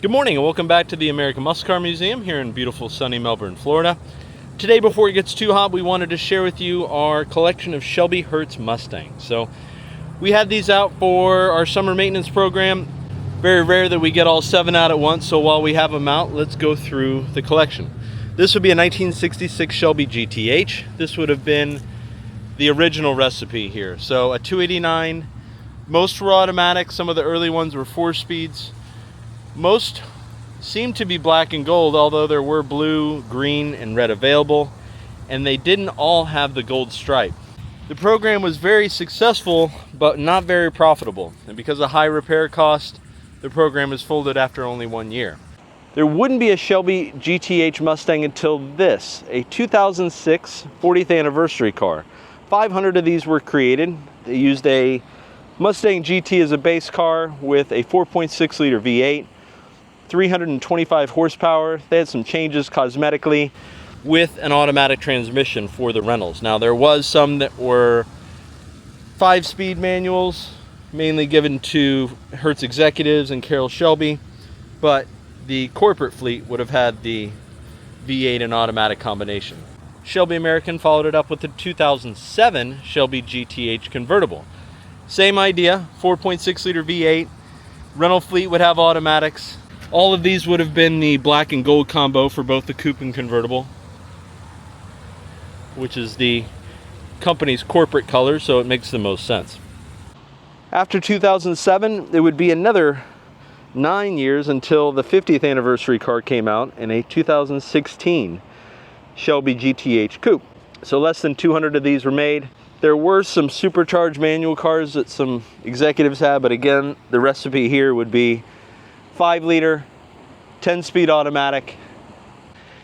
Good morning and welcome back to the American Muscle Car Museum here in beautiful sunny Melbourne, Florida. Today, before it gets too hot, we wanted to share with you our collection of Shelby GT-H Mustangs. So we had these out for our summer maintenance program. Very rare that we get all 7 out at once, so while we have them out, let's go through the collection. This would be a 1966 Shelby GT-H. This would have been the original recipe here. So a 289, most were automatic, some of the early ones were 4-speeds. Most seemed to be black and gold, although there were blue, green, and red available, and they didn't all have the gold stripe. The program was very successful, but not very profitable, and because of high repair cost, the program was folded after only 1 year. There wouldn't be a Shelby GT-H Mustang until this, a 2006 40th anniversary car. 500 of these were created. They used a Mustang GT as a base car with a 4.6 liter V8. 325 horsepower. They had some changes cosmetically with an automatic transmission for the rentals. Now there was some that were 5-speed manuals, mainly given to Hertz executives and Carroll Shelby, but the corporate fleet would have had the V8 and automatic combination. Shelby American followed it up with the 2007 Shelby GT-H Convertible. Same idea, 4.6 liter V8, rental fleet would have automatics. All of these would have been the black and gold combo for both the coupe and convertible, which is the company's corporate color, so it makes the most sense. After 2007, it would be another 9 years until the 50th anniversary car came out in a 2016 Shelby GT-H coupe. So less than 200 of these were made. There were some supercharged manual cars that some executives had, but again, the recipe here would be 5-liter, 10-speed automatic.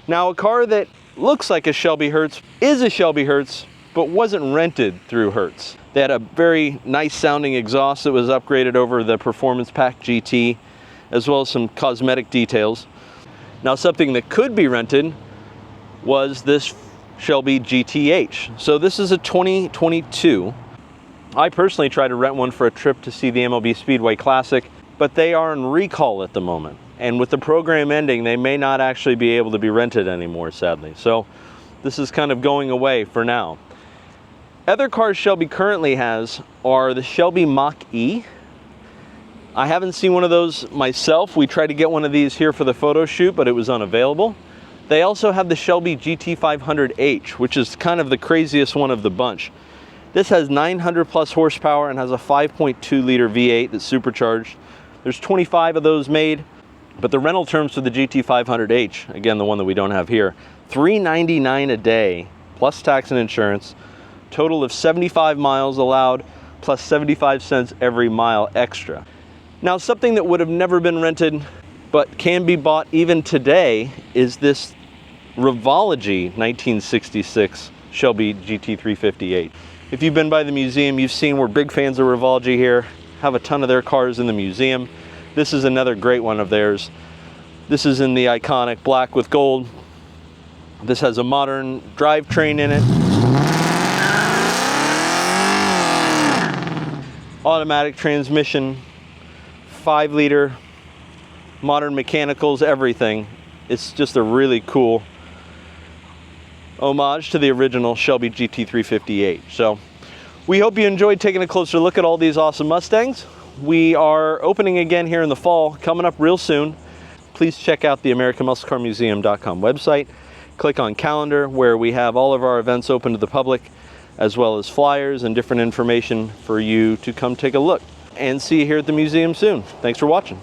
Now, a car that looks like a Shelby Hertz is a Shelby Hertz, but wasn't rented through Hertz. They had a very nice sounding exhaust that was upgraded over the Performance Pack GT, as well as some cosmetic details. Now, something that could be rented was this Shelby GT-H. So this is a 2022. I personally tried to rent one for a trip to see the MLB Speedway Classic, but they are on recall at the moment. And with the program ending, they may not actually be able to be rented anymore, sadly. So this is kind of going away for now. Other cars Shelby currently has are the Shelby Mach-E. I haven't seen one of those myself. We tried to get one of these here for the photo shoot, but it was unavailable. They also have the Shelby GT-500H, which is kind of the craziest one of the bunch. This has 900 plus horsepower and has a 5.2 liter V8 that's supercharged. There's 25 of those made, but the rental terms for the GT-500H, again, the one that we don't have here, $399 a day, plus tax and insurance, total of 75 miles allowed, plus 75 cents every mile extra. Now, something that would have never been rented, but can be bought even today, is this Revology 1966 Shelby GT350H. If you've been by the museum, you've seen we're big fans of Revology here. Have a ton of their cars in the museum. This is another great one of theirs. This is in the iconic black with gold. This has a modern drivetrain in it. Automatic transmission, 5-liter, modern mechanicals, everything. It's just a really cool homage to the original Shelby GT350H. So we hope you enjoyed taking a closer look at all these awesome Mustangs. We are opening again here in the fall, coming up real soon. Please check out the AmericanMuscleCarMuseum.com website. Click on calendar, where we have all of our events open to the public, as well as flyers and different information for you to come take a look. And see you here at the museum soon. Thanks for watching.